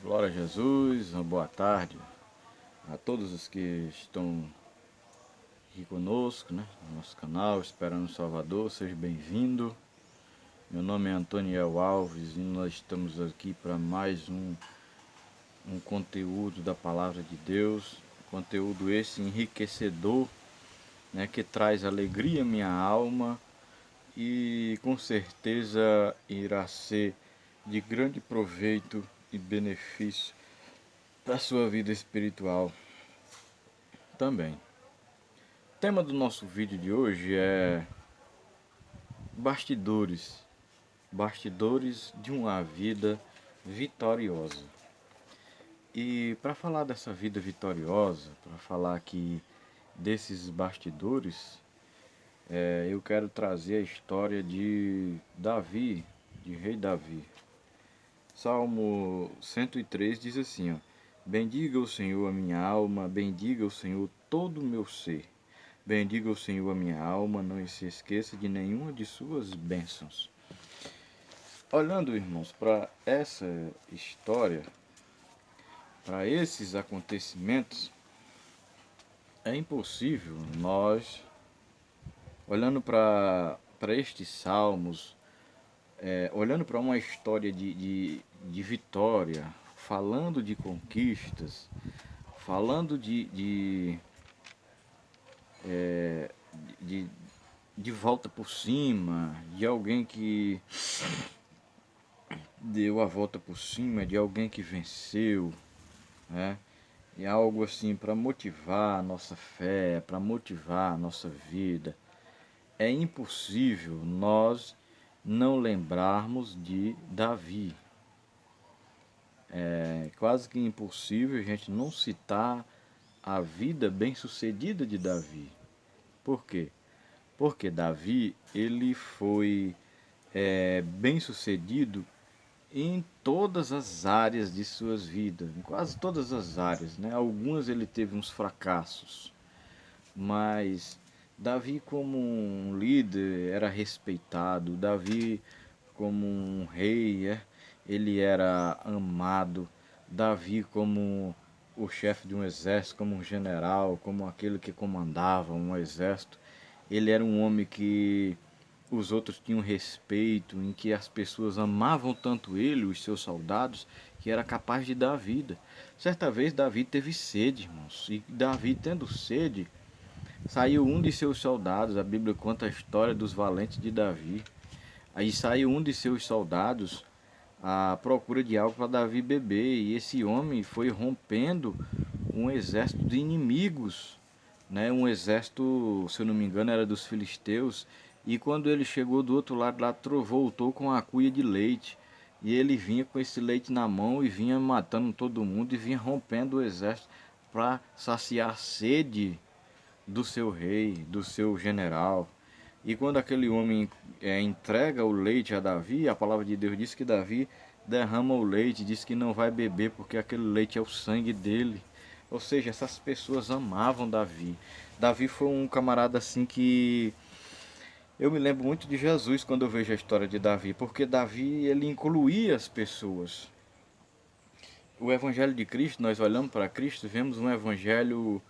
Glória a Jesus, uma boa tarde a todos os que estão aqui conosco, no nosso canal, Esperando o Salvador, seja bem-vindo. Meu nome é Antoniel Alves e nós estamos aqui para mais um conteúdo da Palavra de Deus, conteúdo esse enriquecedor, que traz alegria à minha alma e com certeza irá ser de grande proveito e benefício para a sua vida espiritual também. O tema do nosso vídeo de hoje é bastidores, bastidores de uma vida vitoriosa. E para falar dessa vida vitoriosa, para falar aqui desses bastidores, eu quero trazer a história de Davi, de rei Davi. Salmo 103 diz assim, ó: bendiga o Senhor a minha alma, bendiga o Senhor todo o meu ser. Bendiga o Senhor a minha alma, não se esqueça de nenhuma de suas bênçãos. Olhando, irmãos, para essa história, para esses acontecimentos, é impossível nós, olhando para estes salmos, olhando para uma história de vitória, falando de conquistas, falando de, de volta por cima, de alguém que deu a volta por cima, de alguém que venceu, né? É algo assim para motivar a nossa fé, para motivar a nossa vida. É impossível nós não lembrarmos de Davi. É quase que impossível a gente não citar a vida bem-sucedida de Davi. Por quê? Porque Davi ele foi bem-sucedido em todas as áreas de suas vidas, em quase todas as áreas, né? Algumas ele teve uns fracassos, mas Davi como um líder era respeitado, Davi como um rei, ele era amado, Davi como o chefe de um exército, como um general, como aquele que comandava um exército, ele era um homem que os outros tinham respeito, em que as pessoas amavam tanto ele, os seus soldados, que era capaz de dar a vida. Certa vez Davi teve sede, irmãos, e Davi tendo sede, saiu um de seus soldados, a Bíblia conta a história dos valentes de Davi. Aí saiu um de seus soldados à procura de algo para Davi beber, e esse homem foi rompendo um exército de inimigos, um exército, se eu não me engano, era dos filisteus, e quando ele chegou do outro lado lá, voltou com a cuia de leite, e ele vinha com esse leite na mão e vinha matando todo mundo e vinha rompendo o exército para saciar a sede do seu rei, do seu general. E quando aquele homem entrega o leite a Davi, a palavra de Deus diz que Davi derrama o leite, diz que não vai beber porque aquele leite é o sangue dele. Ou seja, essas pessoas amavam Davi. Davi foi um camarada assim que eu me lembro muito de Jesus quando eu vejo a história de Davi, porque Davi ele incluía as pessoas. O evangelho de Cristo, nós olhamos para Cristo, vemos um evangelho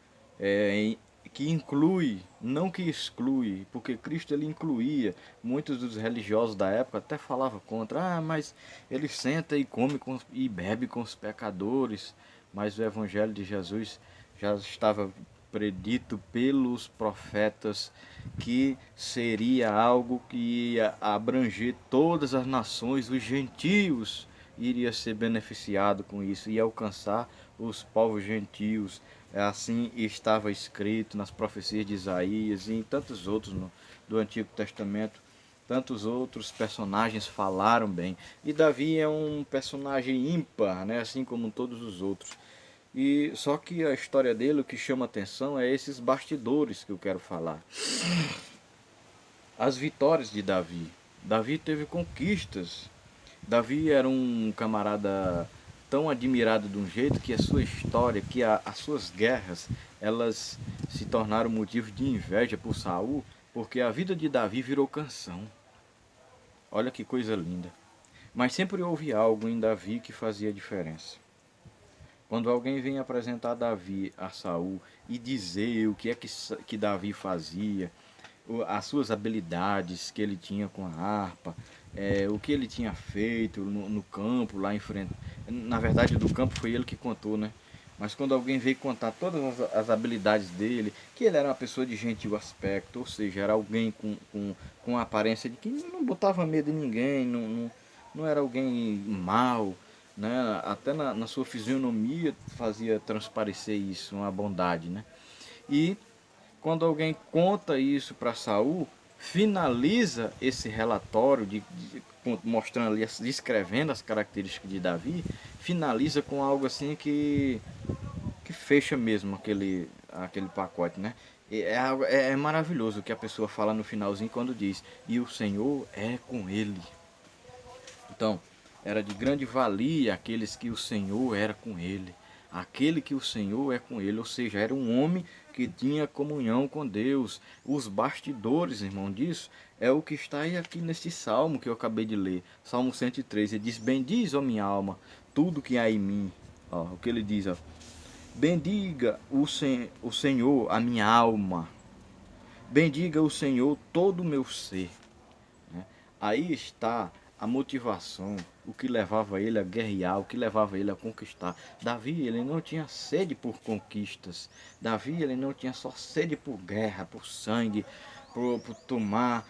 que inclui, não que exclui, porque Cristo ele incluía. Muitos dos religiosos da época até falavam contra, mas ele senta e come e bebe com os pecadores. Mas o evangelho de Jesus já estava predito pelos profetas que seria algo que ia abranger todas as nações, os gentios iria ser beneficiado com isso, ia alcançar os povos gentios. Assim estava escrito nas profecias de Isaías e em tantos outros do Antigo Testamento. Tantos outros personagens falaram bem. E Davi é um personagem ímpar, assim como todos os outros. E só que a história dele, o que chama atenção é esses bastidores que eu quero falar. As vitórias de Davi. Davi teve conquistas. Davi era um camarada tão admirado de um jeito que a sua história, que as suas guerras, elas se tornaram motivo de inveja por Saul, porque a vida de Davi virou canção. Olha que coisa linda. Mas sempre houve algo em Davi que fazia diferença. Quando alguém vem apresentar Davi a Saul e dizer o que é que Davi fazia, as suas habilidades que ele tinha com a harpa, o que ele tinha feito no campo, lá em frente. Na verdade, do campo foi ele que contou, né? Mas quando alguém veio contar todas as habilidades dele, que ele era uma pessoa de gentil aspecto, ou seja, era alguém com a aparência de que não botava medo em ninguém, não era alguém mau, né? Até na sua fisionomia fazia transparecer isso, uma bondade, né? E quando alguém conta isso para Saul, finaliza esse relatório mostrando ali, descrevendo as características de Davi, finaliza com algo assim que fecha mesmo aquele pacote, né? É maravilhoso o que a pessoa fala no finalzinho quando diz: e o Senhor é com ele. Então, era de grande valia aqueles que o Senhor era com ele. Aquele que o Senhor é com ele, ou seja, era um homem que tinha comunhão com Deus. Os bastidores, irmão, disso é o que está aí aqui nesse salmo que eu acabei de ler. Salmo 103, ele diz: bendiz, ó minha alma, tudo que há em mim. Ó, o que ele diz, ó: bendiga o Senhor, a minha alma. Bendiga o Senhor todo o meu ser. Né? Aí está a motivação, o que levava ele a guerrear, o que levava ele a conquistar. Davi, ele não tinha sede por conquistas. Davi, ele não tinha só sede por guerra, por sangue, por tomar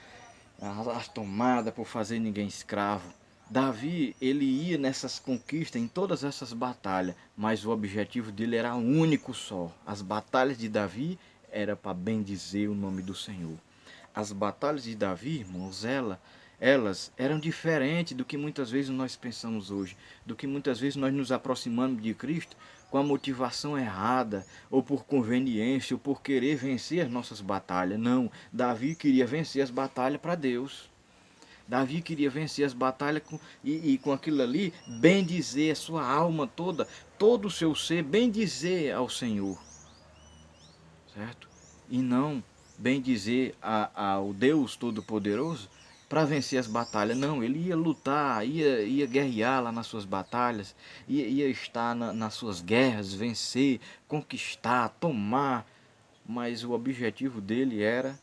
as tomadas, por fazer ninguém escravo. Davi, ele ia nessas conquistas, em todas essas batalhas, mas o objetivo dele era único só. As batalhas de Davi era para bendizer o nome do Senhor. As batalhas de Davi, irmãos, elas eram diferentes do que muitas vezes nós pensamos hoje, do que muitas vezes nós nos aproximamos de Cristo com a motivação errada, ou por conveniência, ou por querer vencer as nossas batalhas. Não, Davi queria vencer as batalhas para Deus. Davi queria vencer as batalhas e com aquilo ali, bem dizer a sua alma toda, todo o seu ser, bem dizer ao Senhor, certo? E não bem dizer ao Deus Todo-Poderoso para vencer as batalhas. Não, ele ia lutar, ia guerrear lá nas suas batalhas, ia estar nas suas guerras, vencer, conquistar, tomar. Mas o objetivo dele era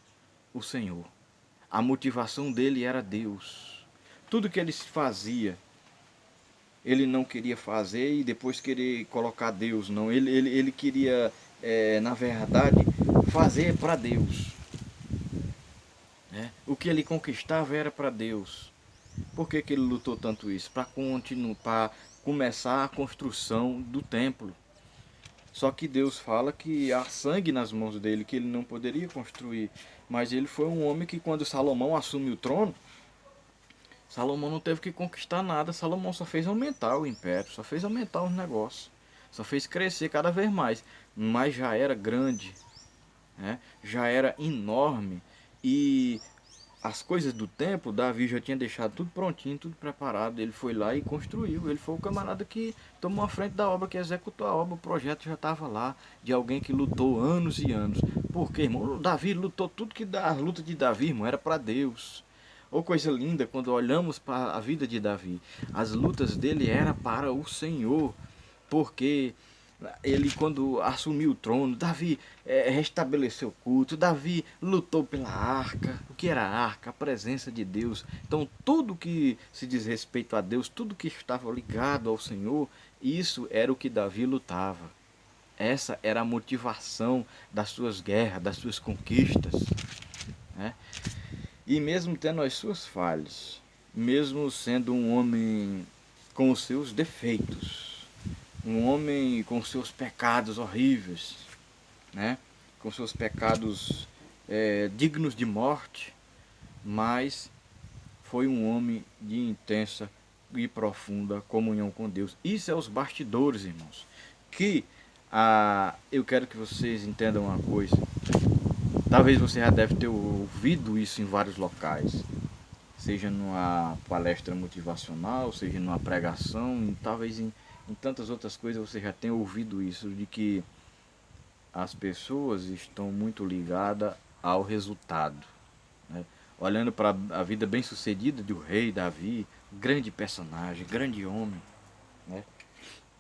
o Senhor. A motivação dele era Deus. Tudo que ele fazia, ele não queria fazer e depois querer colocar Deus, não. Ele queria, na verdade, fazer para Deus. Né? O que ele conquistava era para Deus. Por que ele lutou tanto isso? Para começar a construção do templo. Só que Deus fala que há sangue nas mãos dele, que ele não poderia construir. Mas ele foi um homem que, quando Salomão assumiu o trono, Salomão não teve que conquistar nada. Salomão só fez aumentar o império, só fez aumentar os negócios, só fez crescer cada vez mais. Mas já era grande, né? Já era enorme. E as coisas do templo, Davi já tinha deixado tudo prontinho, tudo preparado. Ele foi lá e construiu. Ele foi o camarada que tomou a frente da obra, que executou a obra. O projeto já estava lá, de alguém que lutou anos e anos. Porque, irmão, Davi lutou tudo que a luta de Davi, irmão, era para Deus. Ou coisa linda, quando olhamos para a vida de Davi, as lutas dele eram para o Senhor. Porque ele, quando assumiu o trono, Davi restabeleceu o culto, Davi lutou pela arca. O que era a arca? A presença de Deus. Então tudo que se diz respeito a Deus, tudo que estava ligado ao Senhor, isso era o que Davi lutava. Essa era a motivação das suas guerras, das suas conquistas, né? E mesmo tendo as suas falhas, mesmo sendo um homem com os seus defeitos, um homem com seus pecados horríveis, né? Com seus pecados dignos de morte, mas foi um homem de intensa e profunda comunhão com Deus. Isso é os bastidores, irmãos. Que eu quero que vocês entendam uma coisa. Talvez você já deve ter ouvido isso em vários locais, seja numa palestra motivacional, seja numa pregação, e talvez em tantas outras coisas você já tenha ouvido isso, de que as pessoas estão muito ligadas ao resultado. Né? Olhando para a vida bem-sucedida do rei Davi, grande personagem, grande homem, né?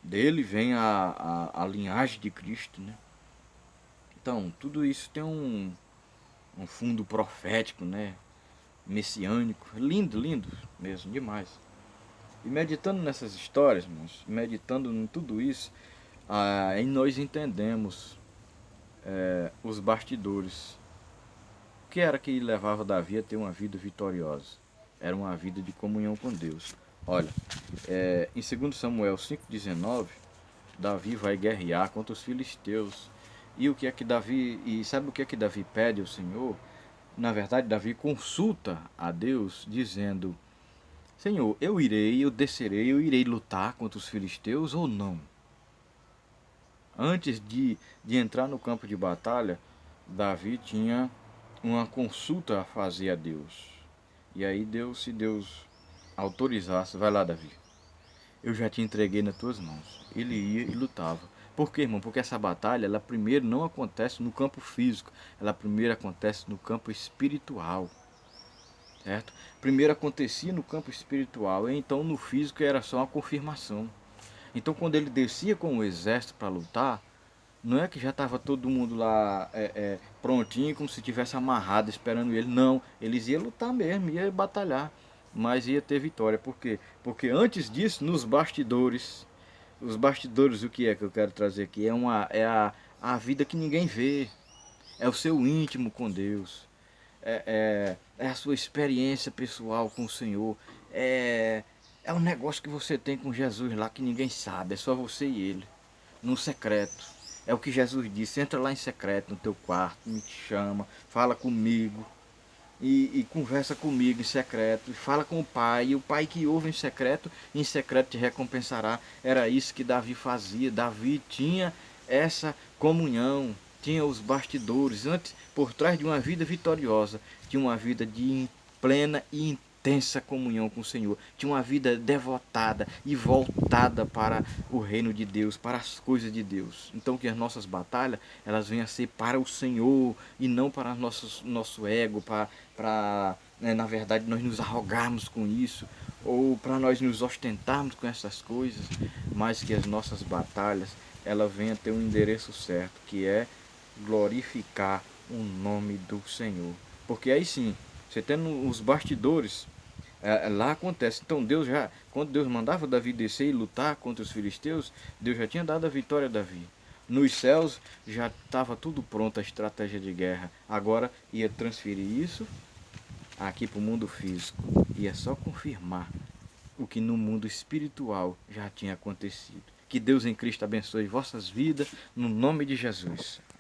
Dele vem a linhagem de Cristo, né? Então, tudo isso tem um fundo profético, né? Messiânico. Lindo, lindo mesmo, demais. E meditando nessas histórias, irmãos, meditando em tudo isso, aí nós entendemos os bastidores. O que era que levava Davi a ter uma vida vitoriosa? Era uma vida de comunhão com Deus. Olha, em 2 Samuel 5,19, Davi vai guerrear contra os filisteus. E o que é que Davi. E sabe o que é que Davi pede ao Senhor? Na verdade, Davi consulta a Deus, dizendo: Senhor, eu descerei, eu irei lutar contra os filisteus ou não? Antes de entrar no campo de batalha, Davi tinha uma consulta a fazer a Deus. E aí Deus, se Deus autorizasse, vai lá, Davi, eu já te entreguei nas tuas mãos. Ele ia e lutava. Por quê, irmão? Porque essa batalha, ela primeiro não acontece no campo físico, ela primeiro acontece no campo espiritual, certo? Primeiro acontecia no campo espiritual, e então no físico era só uma confirmação. Então quando ele descia com o exército para lutar, não é que já estava todo mundo lá prontinho, como se tivesse amarrado esperando ele. Não, eles iam lutar mesmo, iam batalhar, mas ia ter vitória. Por quê? Porque antes disso, nos bastidores, os bastidores, o que é que eu quero trazer aqui? A vida que ninguém vê, é o seu íntimo com Deus, é a sua experiência pessoal com o Senhor, é um negócio que você tem com Jesus lá que ninguém sabe, é só você e Ele, no secreto. É o que Jesus disse: entra lá em secreto no teu quarto, me chama, fala comigo e conversa comigo em secreto, e fala com o Pai, e o Pai que ouve em secreto te recompensará. Era isso que Davi fazia. Davi tinha essa comunhão, tinha os bastidores. Antes, por trás de uma vida vitoriosa, tinha uma vida de plena e intensa comunhão com o Senhor. Tinha uma vida devotada e voltada para o reino de Deus, para as coisas de Deus. Então que as nossas batalhas, elas venham a ser para o Senhor e não para nosso ego, para na verdade nós nos arrogarmos com isso, ou para nós nos ostentarmos com essas coisas, mas que as nossas batalhas, ela venham ter um endereço certo, que é glorificar o nome do Senhor. Porque aí sim, você tendo os bastidores, lá acontece. Então Deus já, quando Deus mandava Davi descer e lutar contra os filisteus, Deus já tinha dado a vitória a Davi. Nos céus já estava tudo pronto, a estratégia de guerra. Agora ia transferir isso aqui para o mundo físico. E é só confirmar o que no mundo espiritual já tinha acontecido. Que Deus em Cristo abençoe vossas vidas, no nome de Jesus.